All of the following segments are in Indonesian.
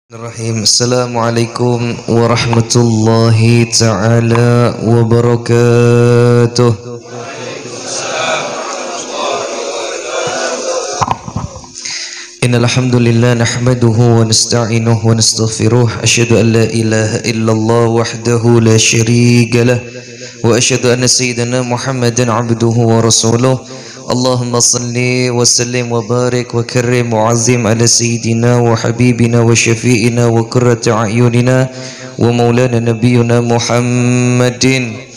Bismillahirrahmanirrahim. Assalamualaikum warahmatullahi ta'ala wabarakatuh. Innal hamdalillah nahmaduhu wa nasta'inuhu wa nastaghfiruh. Asyhadu an la ilaha illallah wahdahu la syarika lah wa asyhadu anna sayyidana Muhammadan 'abduhu wa rasuluh. Allahumma salli wa sallim wa barik wa karrim wa azim ala sayyidina wa habibina wa syafi'ina wa qurrati a'yunina wa maulana nabiyyuna Muhammadin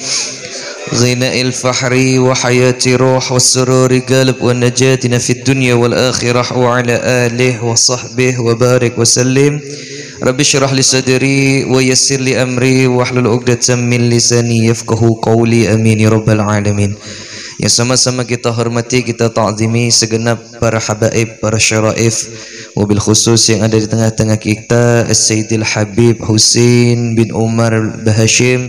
ghina'il fahri wa hayati ruh wa sururi qalb wa najatina fid dunya wal akhirah wa ala alihi wa sahbihi wa barik wa sallim. Rabbi syrah li sadri wa yassir li amri wa hlul 'uqdatam min lisani yafqahu qawli. Amin ya rabbal alamin. Yang sama-sama kita hormati, kita ta'zimi segenap para habaib, para syaraif, wabil khusus yang ada di tengah-tengah kita, As-Sayyidil Habib Husin bin Umar Bahashim,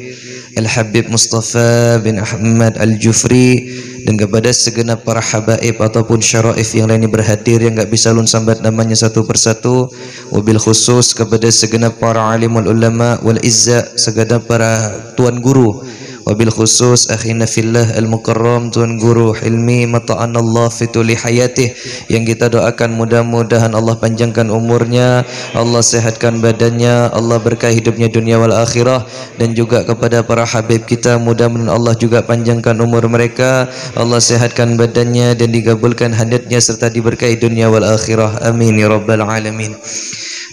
Al-Habib Mustafa bin Ahmad Al-Jufri, dan kepada segenap para habaib ataupun syaraif yang lainnya berhadir yang enggak bisa lun sambat namanya satu persatu, wabil khusus kepada segenap para alimul ulama wal izza, segenap para tuan guru, wabil khusus akhina fillah al-mukarram tuan guru Hilmi mata'anallah fituli hayatih, yang kita doakan mudah-mudahan Allah panjangkan umurnya, Allah sehatkan badannya, Allah berkahi hidupnya dunia wal akhirah. Dan juga kepada para habib kita, mudah-mudahan Allah juga panjangkan umur mereka, Allah sehatkan badannya dan digabulkan hajatnya serta diberkahi dunia wal akhirah. Amin ya rabbal alamin.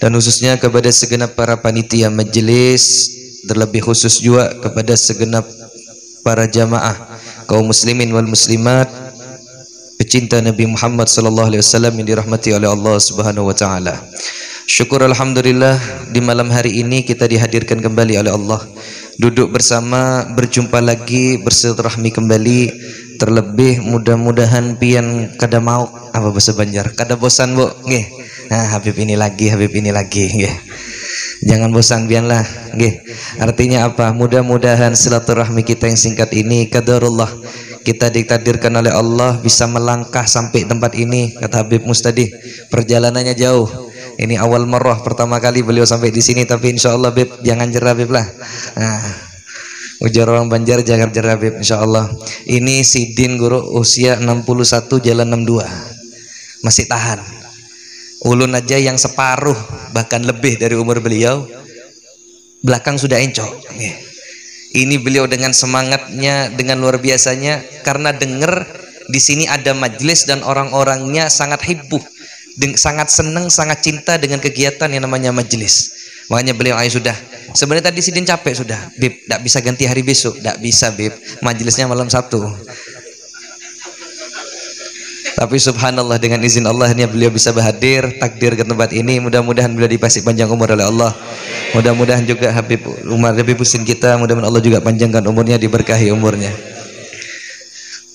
Dan khususnya kepada segenap para panitia majelis, terlebih khusus juga kepada segenap para jamaah kaum muslimin wal muslimat pecinta Nabi Muhammad sallallahu alaihi wasallam yang dirahmati oleh Allah Subhanahu wa taala. Syukur alhamdulillah di malam hari ini kita dihadirkan kembali oleh Allah, duduk bersama, berjumpa lagi, bersilaturahmi kembali. Terlebih mudah-mudahan pian kada mau apa bahasa Banjar, kada bosan bu nggih. Nah, Habib ini lagi nggih. Jangan bosan biarlah nggih. Artinya apa? Mudah-mudahan silaturahmi kita yang singkat ini qadarullah, kita ditakdirkan oleh Allah bisa melangkah sampai tempat ini. Kata Habib Mustadi, perjalanannya jauh. Ini awal marrah pertama kali beliau sampai di sini, tapi insyaallah Bib jangan jerah Bib lah. Nah, ujar orang Banjar jangan jerah Bib insyaallah. Ini Sidin guru usia 61 jalan 62. Masih tahan. Ulun aja yang separuh bahkan lebih dari umur beliau belakang sudah encok. Ini beliau dengan semangatnya, dengan luar biasanya, karena dengar di sini ada majelis dan orang-orangnya sangat hibbuh, sangat senang, sangat cinta dengan kegiatan yang namanya majelis. Makanya beliau ayo sudah. Sebenarnya tadi Sidin capek sudah. Bib, tidak bisa ganti hari besok. Tidak bisa Bib, majelisnya malam Sabtu. Tapi subhanallah dengan izin Allah ini beliau bisa berhadir takdir ke tempat ini. Mudah-mudahan beliau dikasih panjang umur oleh Allah. Mudah-mudahan juga Habib Umar Habib Husin kita, mudah-mudahan Allah juga panjangkan umurnya, diberkahi umurnya.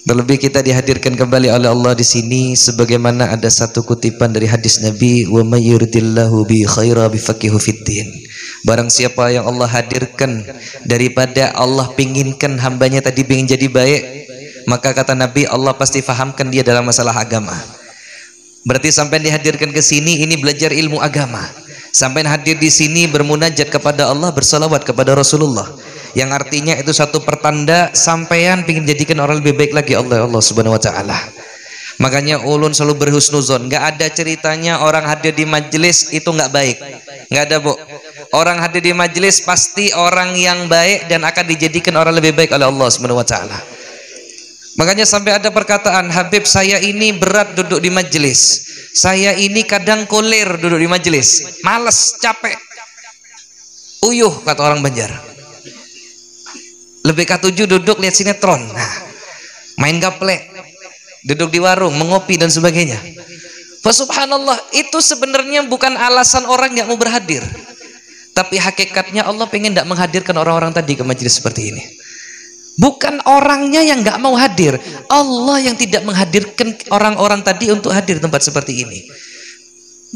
Terlebih kita dihadirkan kembali oleh Allah di sini sebagaimana ada satu kutipan dari hadis Nabi, wa may yuridillahu bi khaira bifaqihu fiddin. Barang siapa yang Allah hadirkan daripada Allah pinginkan hambanya tadi ingin jadi baik, maka kata Nabi Allah pasti fahamkan dia dalam masalah agama. Berarti sampai dihadirkan ke sini ini belajar ilmu agama. Sampai hadir di sini bermunajat kepada Allah, bersalawat kepada Rasulullah. Yang artinya itu satu pertanda sampean ingin jadikan orang lebih baik lagi Allah Subhanahu wa taala. Makanya ulun selalu berhusnuzon, enggak ada ceritanya orang hadir di majelis itu enggak baik. Enggak ada, Bu. Orang hadir di majelis pasti orang yang baik dan akan dijadikan orang lebih baik oleh Allah Subhanahu wa taala. Makanya sampai ada perkataan, Habib saya ini berat duduk di majelis, saya ini kadang koler duduk di majelis, males, capek, uyuh kata orang Banjar. Lebih ketujuh duduk lihat sinetron, nah, main gaplek, duduk di warung, mengopi dan sebagainya. Subhanallah, itu sebenarnya bukan alasan orang yang mau berhadir, tapi hakikatnya Allah pengen tidak menghadirkan orang-orang tadi ke majelis seperti ini. Bukan orangnya yang nggak mau hadir, Allah yang tidak menghadirkan orang-orang tadi untuk hadir di tempat seperti ini.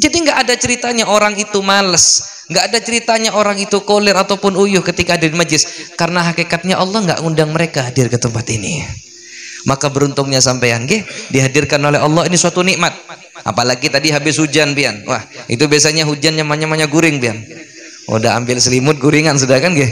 Jadi nggak ada ceritanya orang itu males, nggak ada ceritanya orang itu koler ataupun uyuh ketika hadir di majelis, karena hakikatnya Allah nggak undang mereka hadir ke tempat ini. Maka beruntungnya sampean dihadirkan oleh Allah, ini suatu nikmat. Apalagi tadi habis hujan pian. Wah, itu biasanya hujan namanya guring pian. Udah ambil selimut guringan sudah kan nggih.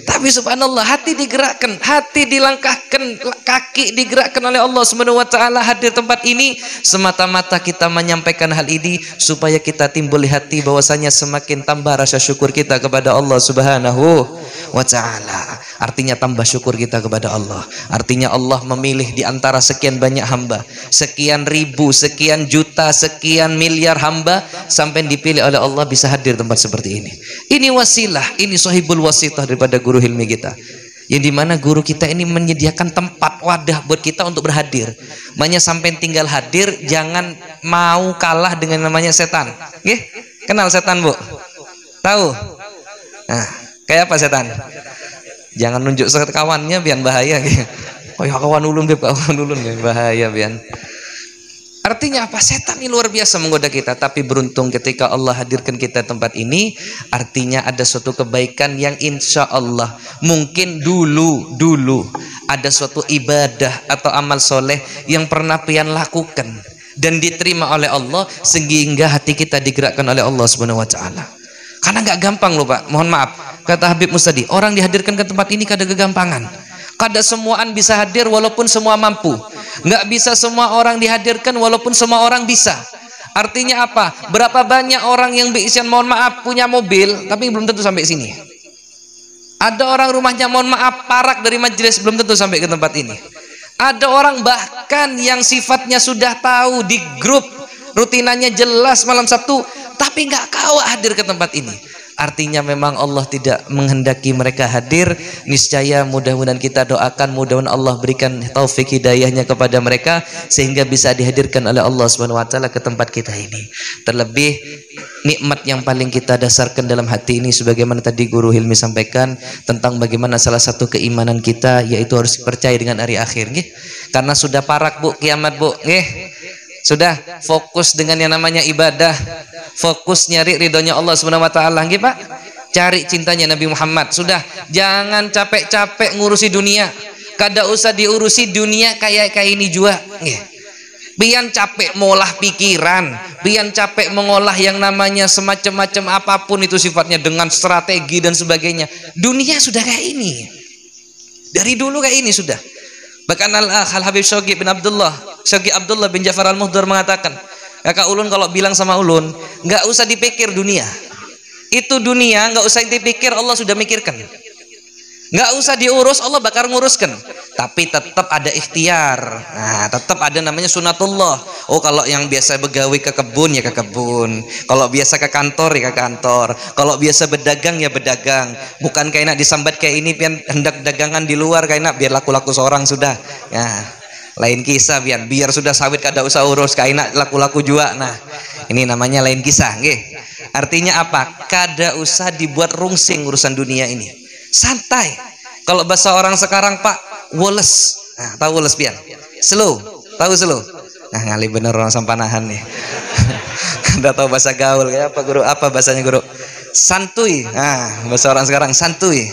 Tapi subhanallah, hati digerakkan, hati dilangkahkan, kaki digerakkan oleh Allah Subhanahu wa taala hadir tempat ini semata-mata kita menyampaikan hal ini supaya kita timbul di hati bahwasanya semakin tambah rasa syukur kita kepada Allah Subhanahu wa taala. Artinya tambah syukur kita kepada Allah. Artinya Allah memilih di antara sekian banyak hamba, sekian ribu, sekian juta, sekian miliar hamba sampai dipilih oleh Allah bisa hadir tempat seperti ini. Ini wasilah, ini sahibul wasitah daripada guru hilmi kita, yang dimana guru kita ini menyediakan tempat wadah buat kita untuk berhadir. Makanya sampai tinggal hadir, jangan mau kalah dengan namanya setan. Nggih? Kenal setan, Bu? Tahu? Nah, kayak apa setan? Jangan nunjuk kawannya biar bahaya. Oh ya kawan ulun, kawan ulun bahaya biar. Artinya apa? Setan ini luar biasa menggoda kita. Tapi beruntung ketika Allah hadirkan kita tempat ini, artinya ada suatu kebaikan yang insya Allah mungkin dulu ada suatu ibadah atau amal soleh yang pernah pian lakukan dan diterima oleh Allah sehingga hati kita digerakkan oleh Allah Subhanahu wa taala. Karena nggak gampang loh Pak. Mohon maaf. Kata Habib Mustadi, orang dihadirkan ke tempat ini kada kegampangan. Kada semuaan bisa hadir walaupun semua mampu. Nggak bisa semua orang dihadirkan walaupun semua orang bisa. Artinya apa? Berapa banyak orang yang biisian mohon maaf punya mobil tapi belum tentu sampai sini. Ada orang rumahnya mohon maaf parak dari majelis belum tentu sampai ke tempat ini. Ada orang bahkan yang sifatnya sudah tahu di grup rutinannya jelas malam Sabtu tapi nggak kau hadir ke tempat ini. Artinya memang Allah tidak menghendaki mereka hadir. Niscaya mudah-mudahan kita doakan mudah-mudahan Allah berikan taufik hidayahnya kepada mereka sehingga bisa dihadirkan oleh Allah Subhanahu wa taala ke tempat kita ini. Terlebih nikmat yang paling kita dasarkan dalam hati ini sebagaimana tadi Guru Hilmi sampaikan tentang bagaimana salah satu keimanan kita yaitu harus percaya dengan hari akhir nggih. Karena sudah parak Bu kiamat Bu nggih. Sudah fokus dengan yang namanya ibadah, fokus nyari ridhonya Allah Subhanahu wa taala nggih Pak. Cari cintanya Nabi Muhammad. Sudah, jangan capek-capek ngurusi dunia. Kada usah diurusi dunia kayak ini juga nggih. Pian capek mengolah pikiran, pian capek mengolah yang namanya semacam-macam apapun itu sifatnya dengan strategi dan sebagainya. Dunia sudah kayak ini. Dari dulu kayak ini sudah. Bahkan Al-Habib Syoghi bin Abdullah bin Ja'far Al-Muhdar mengatakan, kakak ulun kalau bilang sama ulun, nggak usah dipikir dunia. Itu dunia nggak usah dipikir, Allah sudah mikirkan. Nggak usah diurus, Allah bakal nguruskan. Tapi tetap ada ikhtiar. Nah, tetap ada namanya sunatullah. Oh, kalau yang biasa begawe ke kebun ya ke kebun. Kalau biasa ke kantor ya ke kantor. Kalau biasa berdagang ya berdagang. Bukan kayak nak disambat kayak ini pian hendak dagangan di luar kayak nak biar laku-laku seorang sudah. Ya, lain kisah biar sudah sawit kada usah urus kayak nak laku-laku juga. Nah, ini namanya lain kisah, nggih. Artinya apa? Kada usah dibuat rungsing urusan dunia ini. Santai. Kalau bahasa orang sekarang Pak, woles. Nah, tahu woles pian? Slow. Tahu slow? Nah, ngali bener orang sampanahan nih. Kada tahu bahasa gaul kayak apa Guru? Apa bahasanya Guru? Santuy. Nah, bahasa orang sekarang santuy.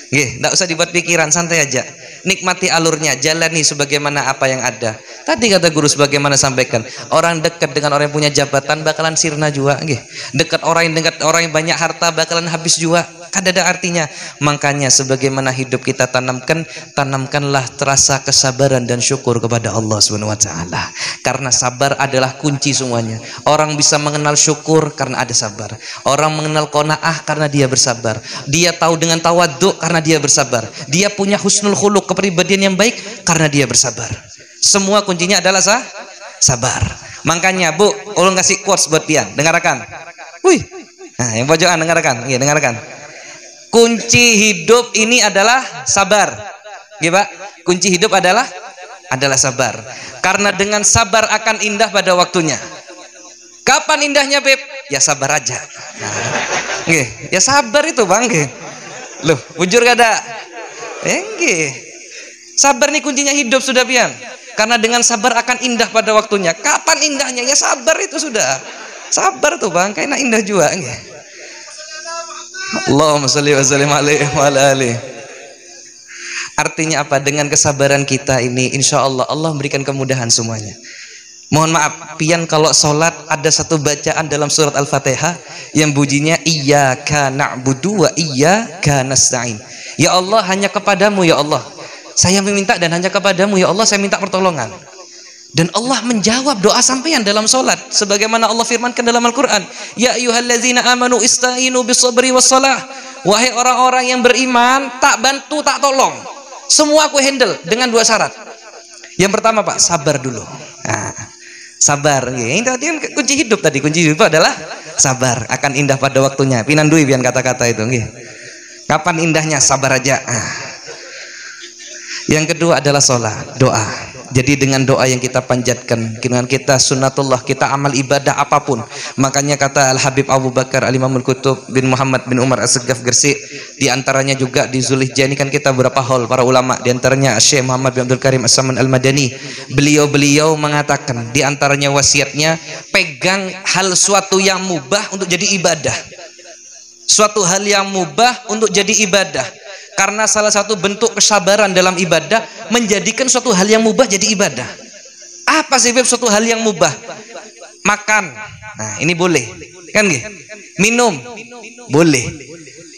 Nggih, enggak usah dibuat pikiran, santai aja. Nikmati alurnya, jalani sebagaimana apa yang ada. Tadi kata Guru sebagaimana sampaikan, orang dekat dengan orang yang punya jabatan bakalan sirna juga nggih. Dekat orang yang banyak harta bakalan habis juga. Kada ada artinya. Makanya sebagaimana hidup kita tanamkanlah rasa kesabaran dan syukur kepada Allah Subhanahu wa taala. Karena sabar adalah kunci semuanya. Orang bisa mengenal syukur karena ada sabar. Orang mengenal qanaah karena dia bersabar. Dia tahu dengan tawadhu karena dia bersabar. Dia punya husnul khuluq, kepribadian yang baik karena dia bersabar. Semua kuncinya adalah sabar. Makanya Bu, ulun kasih quotes buat pian. Dengarkan. Wih. Nah, yang pojokan dengarkan. Iya, dengarkan. Kunci hidup ini adalah sabar. Nggih, Pak? Kunci hidup adalah sabar. Karena dengan sabar akan indah pada waktunya. Kapan indahnya, Beb? Ya sabar aja. Nah, nggih, ya sabar itu, Bang, nggih. Loh, bujur kada? Nggih. Sabar nih kuncinya hidup sudah pian. Karena dengan sabar akan indah pada waktunya. Kapan indahnya? Ya sabar itu sudah. Sabar tuh Bang, kayaknya indah juga nggih. Allahumma sholli wa sallim alaihi wa ala alihi. Artinya apa? Dengan kesabaran kita ini insya Allah Allah memberikan kemudahan semuanya. Mohon maaf, pian kalau sholat ada satu bacaan dalam surat Al-Fatihah yang bunyinya iyyaka na'budu wa iyyaka nasta'in. Ya Allah, hanya kepadamu ya Allah saya meminta, dan hanya kepadamu ya Allah saya minta pertolongan. Dan Allah menjawab doa sampean dalam sholat sebagaimana Allah firmankan dalam Al-Quran, ya ayyuhallazina amanu ista'inu bisabri wassalah. Wahai orang-orang yang beriman, tak bantu tak tolong, semua aku handle dengan dua syarat. Yang pertama Pak, sabar dulu. Nah, sabar, ini tadi kunci hidup, tadi kunci hidup adalah sabar. Akan indah pada waktunya. Pinandui pian kata-kata itu. Kapan indahnya? Sabar aja. Yang kedua adalah sholat, doa. Jadi dengan doa yang kita panjatkan, dengan kita sunnatullah, kita amal ibadah apapun. Makanya kata Al-Habib Abu Bakar Al-Imamul Qutub bin Muhammad bin Umar As-Segaf Gresik, di antaranya juga di Zulhijjah ini kan kita berapa haul para ulama, di antaranya Syekh Muhammad bin Abdul Karim As-Saman Al-Madani. Beliau mengatakan di antaranya wasiatnya, pegang hal suatu yang mubah untuk jadi ibadah. Suatu hal yang mubah untuk jadi ibadah. Karena salah satu bentuk kesabaran dalam ibadah menjadikan suatu hal yang mubah jadi ibadah. Apa sih suatu hal yang mubah? Makan, nah ini boleh, kan gih? Minum, boleh.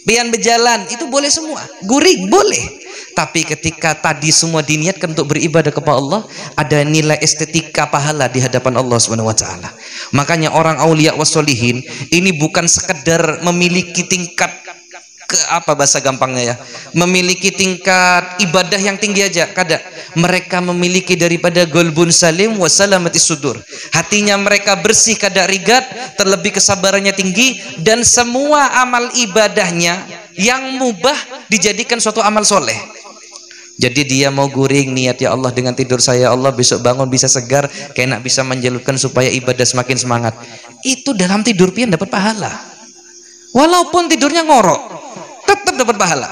Pian berjalan, itu boleh semua. Guring, boleh. Tapi ketika tadi semua diniatkan untuk beribadah kepada Allah, ada nilai estetika pahala di hadapan Allah SWT. Makanya orang aulia wassolihin ini bukan sekedar memiliki tingkat apa bahasa gampangnya ya, memiliki tingkat ibadah yang tinggi aja, kada. Mereka memiliki daripada golbun salim wasalamati sudur, hatinya mereka bersih, kada rigat, terlebih kesabarannya tinggi, dan semua amal ibadahnya yang mubah dijadikan suatu amal soleh. Jadi dia mau guring, niat ya Allah dengan tidur saya Allah besok bangun bisa segar, kayak nak bisa menjalurkan supaya ibadah semakin semangat. Itu dalam tidur pian dapat pahala, walaupun tidurnya ngorok tetap dapat pahala.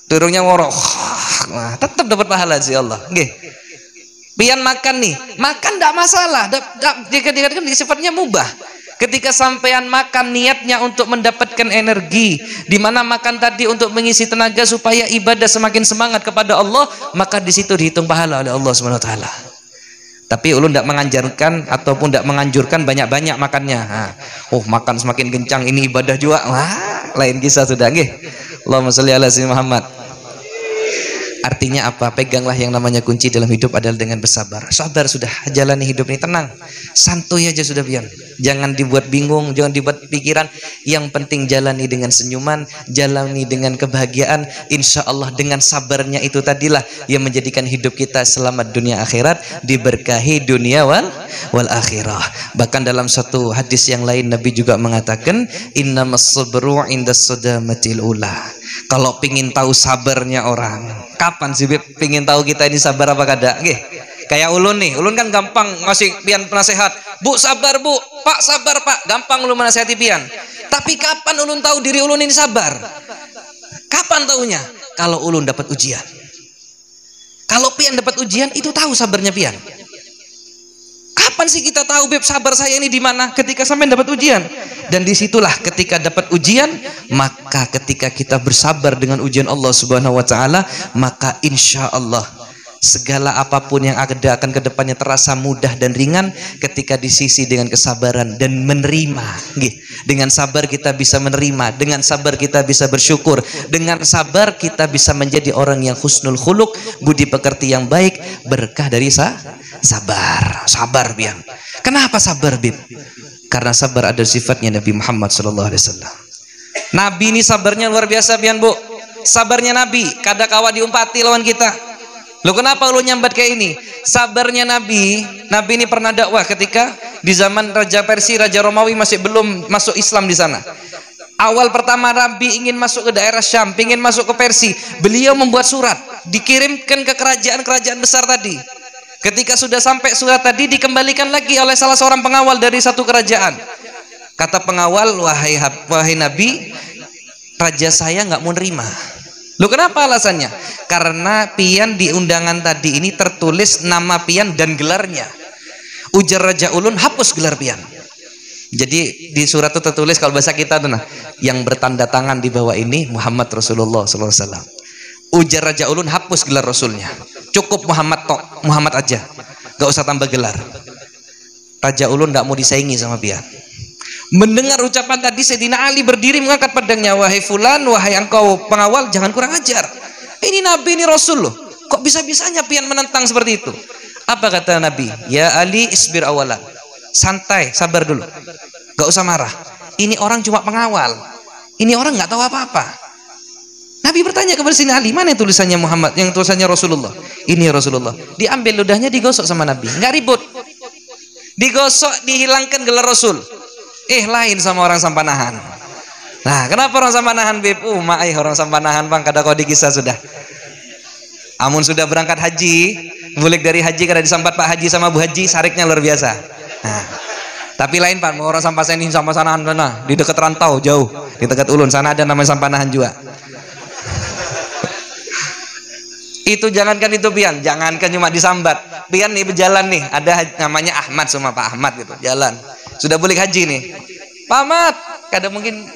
Turunnya ngorok, nah, tetap dapat pahala sih Allah. Nggih. Pian makan nih, makan tidak masalah. Jika dikatakan sifatnya mubah. Ketika sampean makan niatnya untuk mendapatkan energi, di mana makan tadi untuk mengisi tenaga supaya ibadah semakin semangat kepada Allah, maka di situ dihitung pahala oleh Allah SWT. Tapi ulun tidak menganjurkan ataupun tidak menganjurkan banyak-banyak makannya. Nah, makan semakin kencang ini ibadah juga. Wah, lain kisah sudah nggih. Allahumma sholli ala sayyidina Muhammad. Artinya apa? Peganglah yang namanya kunci dalam hidup adalah dengan bersabar. Sabar sudah, jalani hidup ini tenang, santuy aja sudah pian. Jangan dibuat bingung, jangan dibuat pikiran. Yang penting jalani dengan senyuman, jalani dengan kebahagiaan. Insya Allah dengan sabarnya itu tadilah yang menjadikan hidup kita selamat dunia akhirat, diberkahi dunia wal akhirah. Bahkan dalam satu hadis yang lain Nabi juga mengatakan, innamas sabru indas sadamatil ula. Kalau pingin tahu sabarnya orang, kapan sih Beb pingin tahu kita ini sabar apa kada? Kayak ulun nih, ulun kan gampang ngasih pian penasehat, Bu sabar Bu, Pak sabar Pak, gampang ulun menasehati pian. Tapi kapan ulun tahu diri ulun ini sabar? Kapan taunya? Kalau ulun dapat ujian. Kalau pian dapat ujian itu tahu sabarnya pian. Kapan sih kita tahu Beb sabar saya ini di mana? Ketika sampai dapat ujian. Dan disitulah ketika dapat ujian, maka ketika kita bersabar dengan ujian Allah Subhanahu Wa Taala, maka insya Allah segala apapun yang akan ke depannya terasa mudah dan ringan ketika disisi dengan kesabaran dan menerima. Dengan sabar kita bisa menerima, dengan sabar kita bisa bersyukur, dengan sabar kita bisa menjadi orang yang husnul khuluq, budi pekerti yang baik, berkah dari sabar. Sabar pian. Kenapa sabar Bib? Karena sabar ada sifatnya Nabi Muhammad SAW. Nabi ini sabarnya luar biasa pian Bu. Sabarnya Nabi, kada kawa diumpati lawan kita. Loh kenapa lu nyambat kayak ini? Sabarnya Nabi ini pernah dakwah ketika di zaman Raja Persia, Raja Romawi masih belum masuk Islam di sana. Awal pertama Nabi ingin masuk ke daerah Syam, ingin masuk ke Persia, beliau membuat surat, dikirimkan ke kerajaan-kerajaan besar tadi. Ketika sudah sampai surat tadi dikembalikan lagi oleh salah seorang pengawal dari satu kerajaan. Kata pengawal, wahai Nabi, raja saya nggak mau nerima. Loh kenapa alasannya? Karena pian di undangan tadi ini tertulis nama pian dan gelarnya. Ujar Raja Ulun, hapus gelar pian. Jadi di surat itu tertulis kalau bahasa kita tuh nah, yang bertanda tangan di bawah ini Muhammad Rasulullah SAW. Ujar Raja Ulun, hapus gelar Rasulnya. Cukup Muhammad tok, Muhammad aja. Gak usah tambah gelar. Raja Ulun tidak mau disaingi sama pian. Mendengar ucapan tadi, Sayyidina Ali berdiri mengangkat pedangnya. Wahai fulan, wahai engkau pengawal, jangan kurang ajar. Ini Nabi, ini Rasul loh. Kok bisa-bisanya pian menentang seperti itu? Apa kata Nabi? Ya Ali, isbir awalan. Santai, sabar dulu. Gak usah marah. Ini orang cuma pengawal. Ini orang nggak tahu apa-apa. Nabi bertanya kepada Sayyidina Ali, mana tulisannya Muhammad? Yang tulisannya Rasulullah. Ini Rasulullah. Diambil ludahnya, digosok sama Nabi. Nggak ribut. Digosok, dihilangkan gelar Rasul. Lain sama orang Sampanahan. Nah, kenapa orang Sampanahan, Beb? Orang Sampanahan bang, kada kau dikisah sudah. Amun sudah berangkat haji, bulik dari haji kada disambat Pak Haji sama Bu Haji, sariknya luar biasa. Nah, tapi lain Pak, mau orang Sampanahan sana, di dekat rantau jauh, di dekat Ulun sana ada namanya Sampanahan juga. Itu jangankan itu pian, jangankan cuma disambat. Pian nih berjalan nih, ada namanya Ahmad sama Pak Ahmad gitu, jalan. Sudah boleh haji nih. Pak Ahmad, kadang mungkin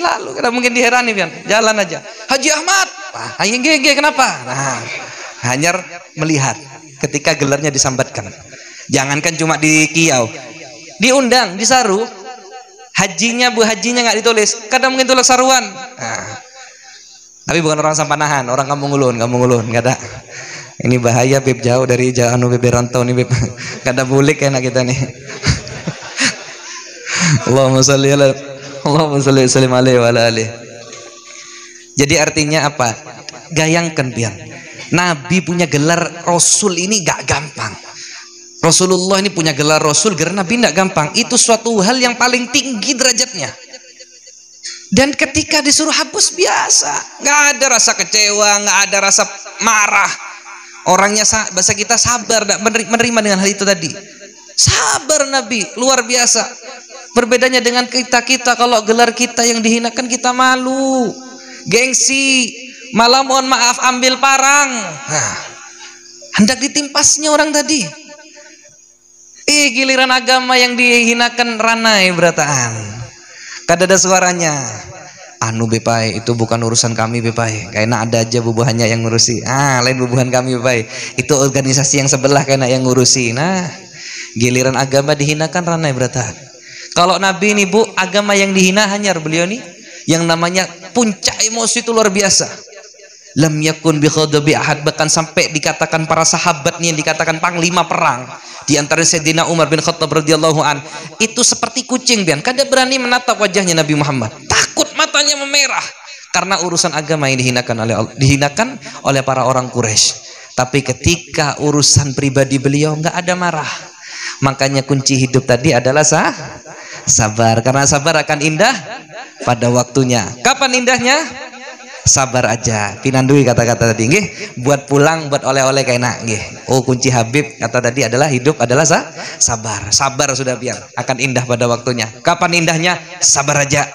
lalu, kadang mungkin diherani pian, jalan aja. Haji Ahmad, ayo gege kenapa? Nah, hanya melihat ketika gelarnya disambatkan. Jangankan cuma di kiau, diundang, disaru. Hajinya Bu Hajinya nggak ditulis, kadang mungkin tulis saruan. Nah, tapi bukan orang Sampanahan, orang kampung Ulun, nggak ada. Ini bahaya Beb, jauh dari Beb rantau nih Beb. Nggak ada bulik enak kita nih. Allahumma salli sallim alaihi wa ala alihi. Jadi artinya apa? Gayangkan pian. Nabi punya gelar Rasul ini gak gampang. Rasulullah ini punya gelar Rasul, karena Nabi gak gampang. Itu suatu hal yang paling tinggi derajatnya. Dan ketika disuruh hapus biasa, nggak ada rasa kecewa, nggak ada rasa marah. Orangnya bahasa kita sabar, menerima dengan hal itu tadi. Sabar Nabi, luar biasa. Perbedaannya dengan kita, kalau gelar kita yang dihinakan kita malu, gengsi, malah mohon maaf ambil parang. Nah, hendak ditimpasnya orang tadi. Giliran agama yang dihinakan ranai berataan. Kada ada suaranya. Anu Bepai, itu bukan urusan kami Bepai. Kayaknya ada aja bubuhannya yang ngurusi. Lain bubuhan kami Bepai. Itu organisasi yang sebelah kayaknya yang ngurusi. Nah, giliran agama dihinakan ranai beratan. Kalau Nabi ini Bu, agama yang dihina hanya beliau nih, yang namanya puncak emosi itu luar biasa. Lam yakun bi khadabi ahad, bahkan sampai dikatakan para sahabatnya yang dikatakan panglima perang. Di antara Sayyidina Umar bin Khattab radhiyallahu an, itu seperti kucing pian, kada berani menatap wajahnya Nabi Muhammad. Takut matanya memerah karena urusan agama yang dihinakan oleh para orang Quraisy. Tapi ketika urusan pribadi beliau nggak ada marah. Makanya kunci hidup tadi adalah sabar, karena sabar akan indah pada waktunya. Kapan indahnya? Sabar aja. Pinandui kata-kata tadi nggih, buat pulang, buat oleh-oleh kena nggih. Kunci Habib kata tadi adalah hidup adalah sabar. Sabar sudah biar akan indah pada waktunya. Kapan indahnya? Sabar aja.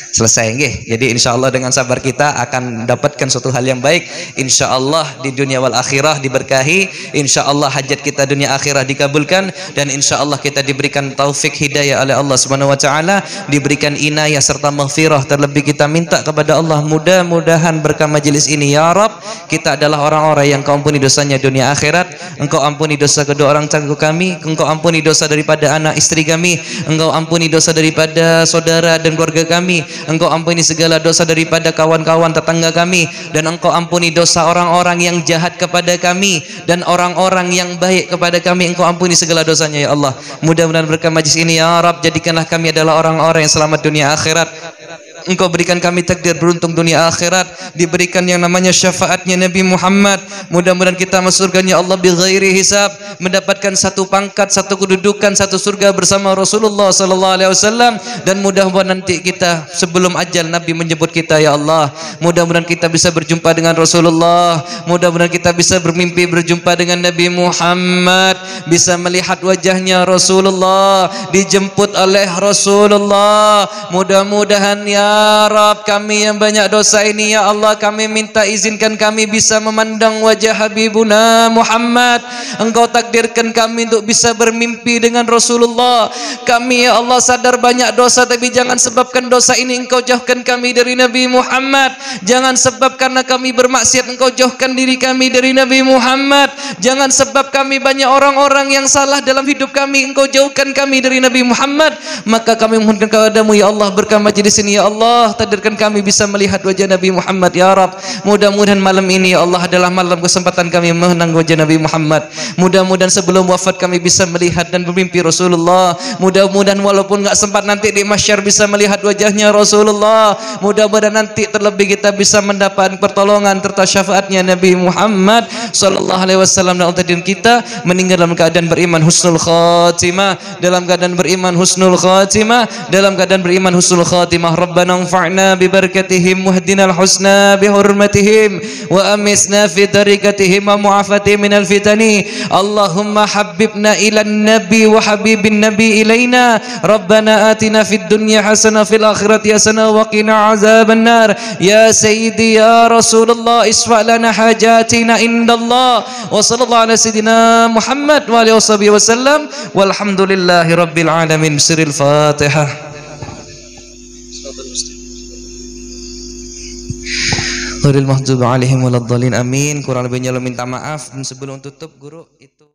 Selesai nggih. Jadi insyaallah dengan sabar kita akan mendapatkan suatu hal yang baik. Insyaallah di dunia wal akhirah diberkahi. Insyaallah hajat kita dunia akhirah dikabulkan, dan insyaallah kita diberikan taufik hidayah oleh Allah Subhanahu wa taala, diberikan inayah serta maghfirah. Terlebih kita minta kepada Allah, mudah-mudahan berkah majelis ini ya Rabb, kita adalah orang-orang yang Kau ampuni dosanya dunia akhirat. Engkau ampuni dosa kedua orang tua kami, Engkau ampuni dosa daripada anak istri kami, Engkau ampuni dosa daripada saudara dan keluarga kami, Engkau ampuni segala dosa daripada kawan-kawan tetangga kami, dan Engkau ampuni dosa orang-orang yang jahat kepada kami dan orang-orang yang baik kepada kami. Engkau ampuni segala dosanya ya Allah. Mudah-mudahan berkah majlis ini ya Rabb, jadikanlah kami adalah orang-orang yang selamat dunia akhirat. Engkau berikan kami takdir beruntung dunia akhirat, diberikan yang namanya syafaatnya Nabi Muhammad. Mudah-mudahan kita masuk surganya Allah bi ghairi hisab, mendapatkan satu pangkat, satu kedudukan, satu surga bersama Rasulullah sallallahu alaihi wasallam. Dan mudah-mudahan nanti kita sebelum ajal Nabi menyebut kita ya Allah, mudah-mudahan kita bisa berjumpa dengan Rasulullah, mudah-mudahan kita bisa bermimpi berjumpa dengan Nabi Muhammad, bisa melihat wajahnya Rasulullah, dijemput oleh Rasulullah. Mudah-mudahan ya Rabb, kami yang banyak dosa ini ya Allah, kami minta izinkan kami bisa memandang wajah Habibuna Muhammad. Engkau takdirkan kami untuk bisa bermimpi dengan Rasulullah. Kami ya Allah sadar banyak dosa, tapi jangan sebabkan dosa ini Engkau jauhkan kami dari Nabi Muhammad. Jangan sebab karena kami bermaksiat Engkau jauhkan diri kami dari Nabi Muhammad. Jangan sebab kami banyak orang orang-orang yang salah dalam hidup kami Engkau jauhkan kami dari Nabi Muhammad. Maka kami mohonkan kepadamu ya Allah, berkah majlis ini ya Allah, takdirkan kami bisa melihat wajah Nabi Muhammad ya Rabb. Mudah-mudahan malam ini ya Allah adalah malam kesempatan kami mengenang wajah Nabi Muhammad. Mudah-mudahan sebelum wafat kami bisa melihat dan bermimpi Rasulullah. Mudah-mudahan walaupun enggak sempat nanti di mahsyar bisa melihat wajahnya Rasulullah. Mudah-mudahan nanti terlebih kita bisa mendapat pertolongan serta syafaatnya Nabi Muhammad sallallahu alaihi wasallam. Dan Allah kita meninggal dalam keadaan beriman husnul khatimah, dalam keadaan beriman husnul khatimah, dalam keadaan beriman husnul khatimah. Rabbana anfa'na bi barakatihim wahdinal husna bi hurmatihim wa amisna fi tariqatihim wa mu'afatihim minal fitani. Allahumma habibna ila nabi wa habibin nabi ilaina. Rabbana atina fid dunya hasanah fil akhirati hasanah wa qina azaban nar. Ya sayyidi ya Rasulullah isfa' lana hajatina indallah. Wa sallallahu ala sayyidina Muhammad wa alihi wasallam walhamdulillahi rabbil alamin. Siril Fatihah. Ghairil maghdubi alaihim waladdallin. Amin. Kurang lebihnya lo minta maaf. Dan sebelum tutup guru itu